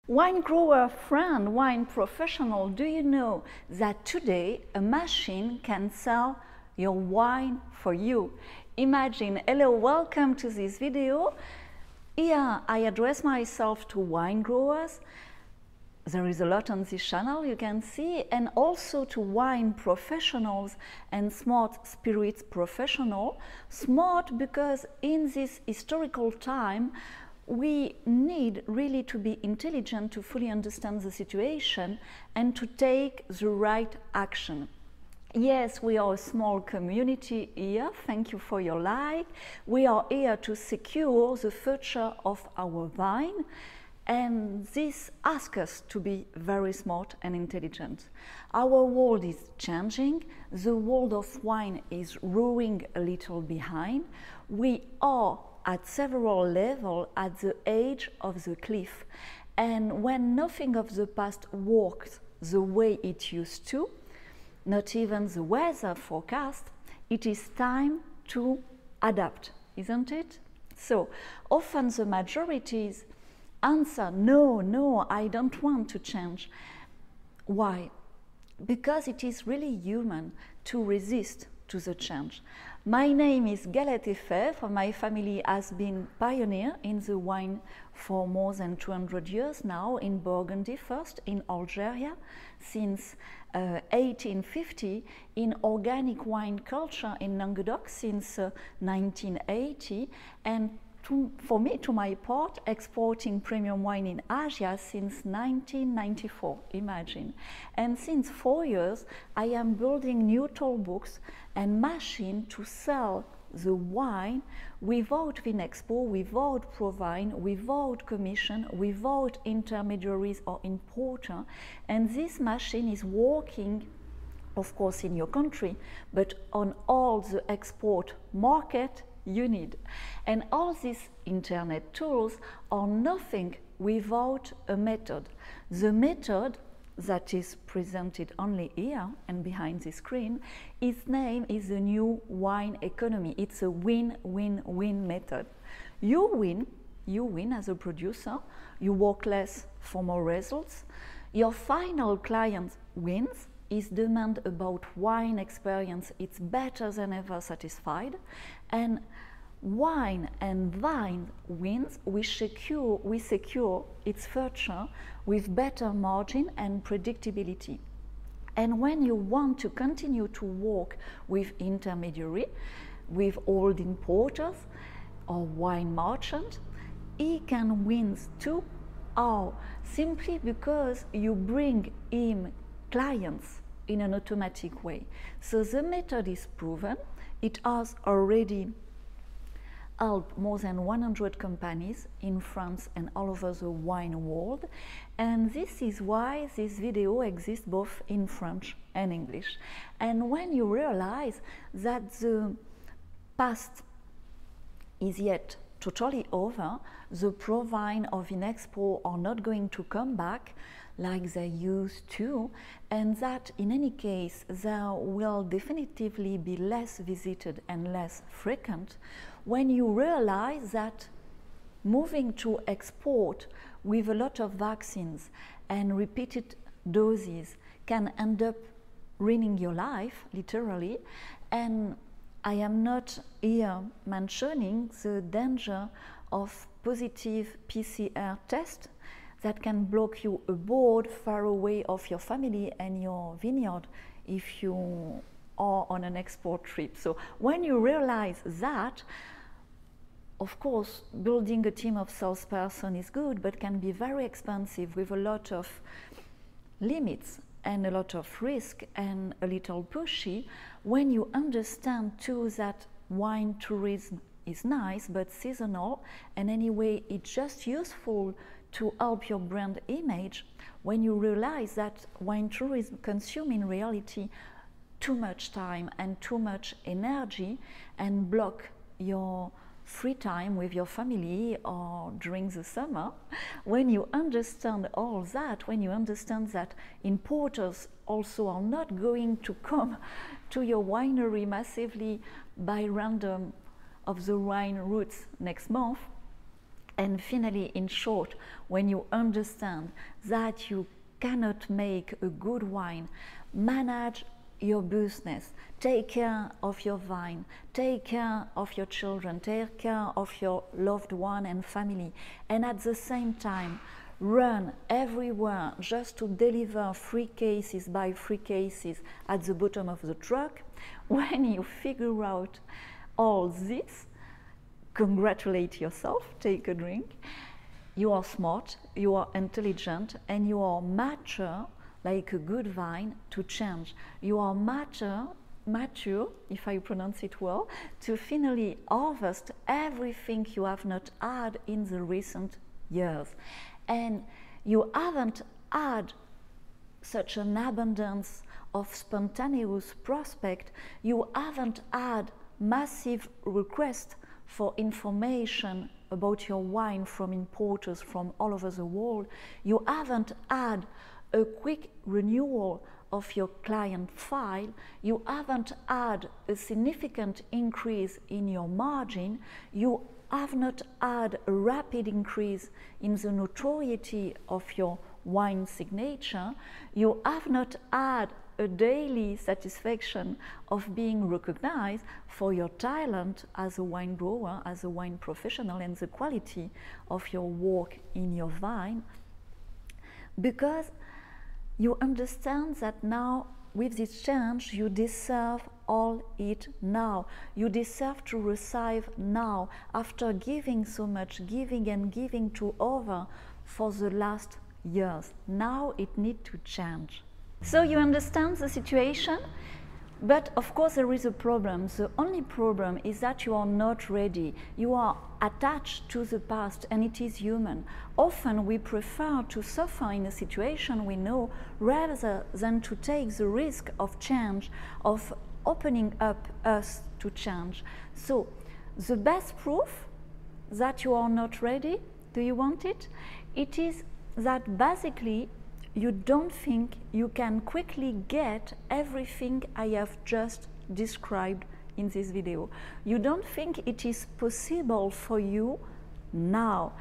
Wine grower friend, wine professional, do you know that today a machine can sell your wine for you? Imagine, hello, welcome to this video. Here I address myself to wine growers. There is a lot on this channel, you can see, and also to wine professionals and smart spirits professional. Smart because in this historical time, we need really to be intelligent to fully understand the situation and to take the right action. Yes, we are a small community here. Thank you for your like. We are here to secure the future of our vine, and this asks us to be very smart and intelligent. Our world is changing. The world of wine is rowing a little behind. We are at several levels at the edge of the cliff, and when nothing of the past works the way it used to, not even the weather forecast, it is time to adapt, isn't it? So often the majorities answer, no, I don't want to change. Why? Because it is really human to resist to the change. My name is Galette Efebvre. My family has been pioneer in the wine for more than 200 years now, in Burgundy first, in Algeria, since 1850, in organic wine culture in Languedoc since 1980, and for me, to my part, exporting premium wine in Asia since 1994, imagine. And since 4 years, I am building new toolbox and machine to sell the wine without Vinexpo, without Provine, without commission, without intermediaries or importer. And this machine is working, of course, in your country, but on all the export market you need. And all these internet tools are nothing without a method. The method that is presented only here and behind the screen, its name is the new wine economy. It's a win-win-win method. You win as a producer, you work less for more results. Your final client wins. His demand about wine experience, it's better than ever satisfied, and wine and vine wins. We secure its future with better margin and predictability. And when you want to continue to work with intermediary, with old importers or wine merchant, he can win too. Or simply because you bring him clients in an automatic way. So the method is proven. It has already helped more than 100 companies in France and all over the wine world. And this is why this video exists both in French and English. And when you realize that the past is yet totally over, the Provine or Vinexpo are not going to come back like they used to, and that in any case there will definitively be less visited and less frequent. When you realize that moving to export with a lot of vaccines and repeated doses can end up ruining your life, literally, and I am not here mentioning the danger of positive PCR test that can block you abroad, far away of your family and your vineyard if you are on an export trip. So when you realize that, of course, building a team of salesperson is good, but can be very expensive with a lot of limits and a lot of risk and a little pushy. When you understand too that wine tourism is nice but seasonal, and anyway it's just useful to help your brand image, when you realize that wine tourism consumes in reality too much time and too much energy and block your free time with your family or during the summer, when you understand all that, when you understand that importers also are not going to come to your winery massively by random of the wine routes next month, And finally, in short, when you understand that you cannot make a good wine, manage your business, take care of your vine, take care of your children, take care of your loved one and family, and at the same time run everywhere just to deliver free cases by free cases at the bottom of the truck. When you figure out all this, congratulate yourself, take a drink. You are smart, you are intelligent, and you are mature like a good vine to change. You are mature, if I pronounce it well, to finally harvest everything you have not had in the recent years. And you haven't had such an abundance of spontaneous prospect, you haven't had massive requests for information about your wine from importers from all over the world, you haven't had a quick renewal of your client file, you haven't had a significant increase in your margin, you have not had a rapid increase in the notoriety of your wine signature, you have not had a daily satisfaction of being recognized for your talent as a wine grower, as a wine professional, and the quality of your work in your vine, because you understand that now with this change you deserve all it now. You deserve to receive now after giving so much, giving and giving to other for the last years. Now it needs to change. So you understand the situation, but of course there is a problem. The only problem is that you are not ready. You are attached to the past, and it is human. Often we prefer to suffer in a situation we know rather than to take the risk of change, of opening up us to change. So the best proof that you are not ready, do you want it? It is that basically you don't think you can quickly get everything I have just described in this video. You don't think it is possible for you now,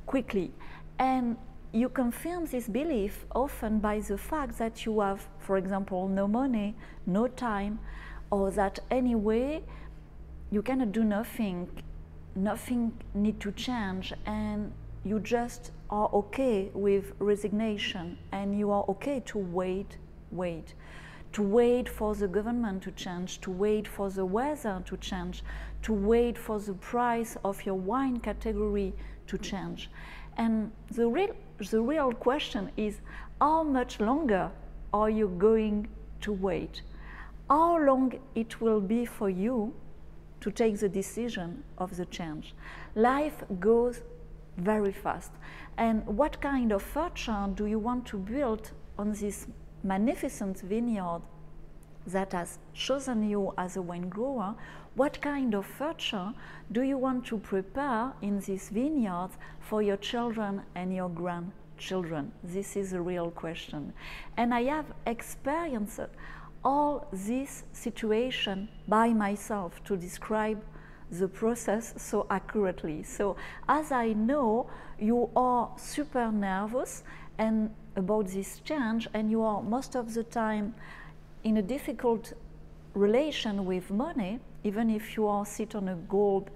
quickly. And you confirm this belief often by the fact that you have, for example, no money, no time, or that anyway you cannot do nothing, nothing need to change, and you just are okay with resignation, and you are okay to wait for the government to change, to wait for the weather to change, to wait for the price of your wine category to change. And the real question is, how much longer are you going to wait? How long it will be for you to take the decision of the change? Life goes very fast. And what kind of future do you want to build on this magnificent vineyard that has chosen you as a wine grower? What kind of future do you want to prepare in this vineyard for your children and your grandchildren? This is a real question. And I have experienced all this situation by myself to describe the process so accurately. So as I know you are super nervous and about this change, and you are most of the time in a difficult relation with money, even if you are sit on a gold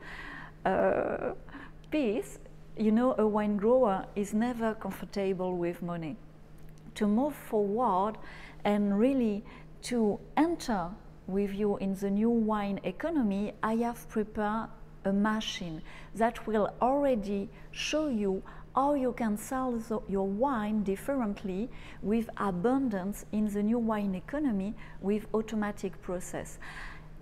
piece, you know, a wine grower is never comfortable with money. To move forward and really to enter with you in the new wine economy, I have prepared a machine that will already show you how you can sell your wine differently with abundance in the new wine economy with automatic process.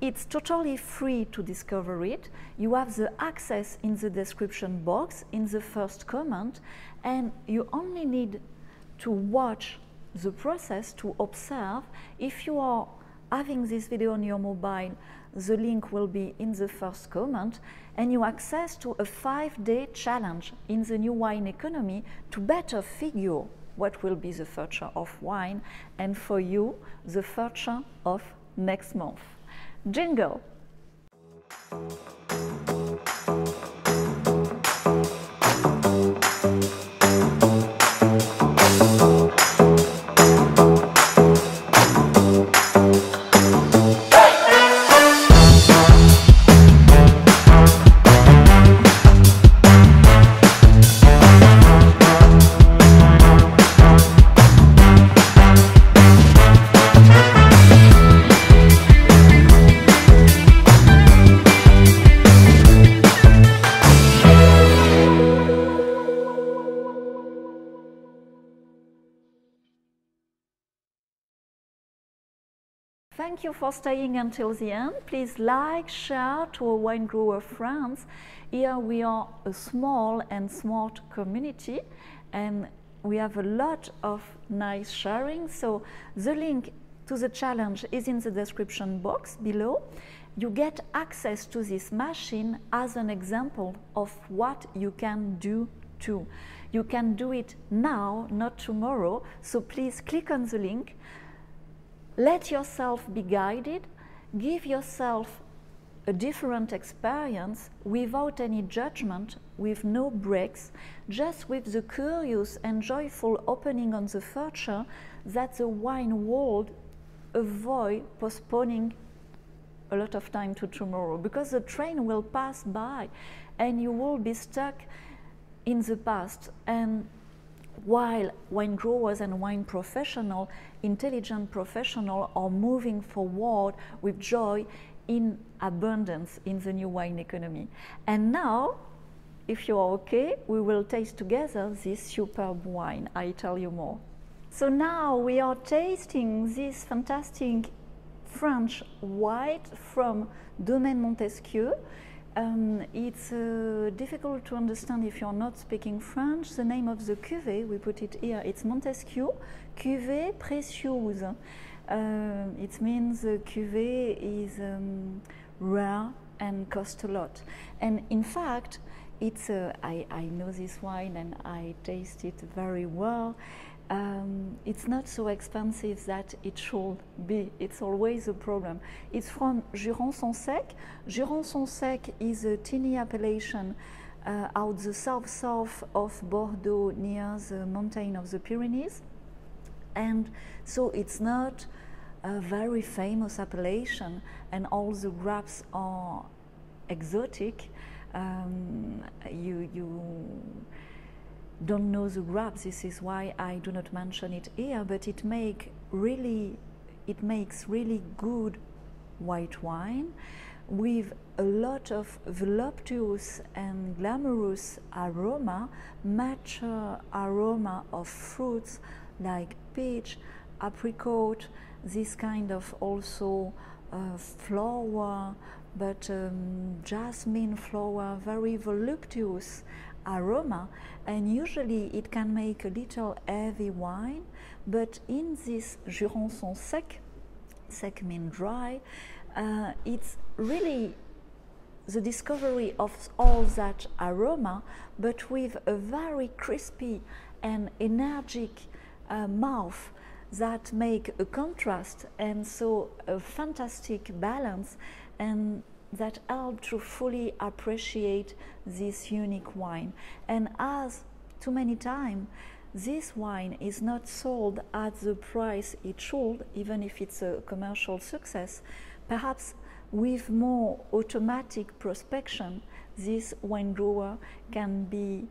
It's totally free to discover it. You have the access in the description box in the first comment, and you only need to watch the process to observe. If you are having this video on your mobile, the link will be in the first comment, and you access to a 5-day challenge in the new wine economy to better figure what will be the future of wine, and for you, the future of next month. Jingle! Thank you for staying until the end. Please like, share to our wine grower friends. Here we are a small and smart community, and we have a lot of nice sharing. So the link to the challenge is in the description box below. You get access to this machine as an example of what you can do too. You can do it now, not tomorrow. So please click on the link. Let yourself be guided. Give yourself a different experience without any judgment, with no breaks, just with the curious and joyful opening on the future that the wine world avoid postponing a lot of time to tomorrow, because the train will pass by and you will be stuck in the past. And while wine growers and wine professionals, intelligent professionals, are moving forward with joy in abundance in the new wine economy. And now, if you are okay, we will taste together this superb wine. I tell you more. So now we are tasting this fantastic French white from Domaine Montesquieu. It's difficult to understand if you're not speaking French. The name of the cuvée, we put it here, it's Montesquieu, cuvée précieuse. It means the cuvée is rare and costs a lot. And in fact, it's I know this wine and I taste it very well. It's not so expensive that it should be. It's always a problem. It's from Jurançon-Sec. Jurançon-Sec is a teeny appellation out the south of Bordeaux, near the mountain of the Pyrenees. And so it's not a very famous appellation, and all the grapes are exotic. You don't know the grapes. This is why I do not mention it here, but it makes really good white wine with a lot of voluptuous and glamorous aroma, mature aroma of fruits like peach, apricot, this kind of also flower, but jasmine flower, very voluptuous aroma. And usually it can make a little heavy wine, but in this Jurançon-Sec, sec means dry, it's really the discovery of all that aroma, but with a very crispy and energetic mouth that make a contrast, and so a fantastic balance, and that help to fully appreciate this unique wine. And as too many times, this wine is not sold at the price it should, even if it's a commercial success. Perhaps with more automatic prospection, this wine grower can be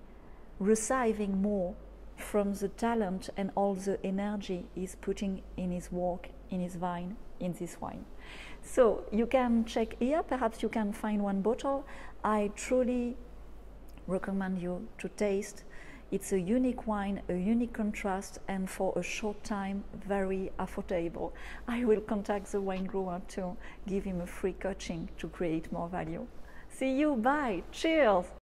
receiving more from the talent and all the energy he's putting in his work, in his vine, in this wine. So you can check here, perhaps you can find one bottle. I truly recommend you to taste. It's a unique wine, a unique contrast, and for a short time, very affordable. I will contact the wine grower to give him a free coaching to create more value. See you, bye, cheers!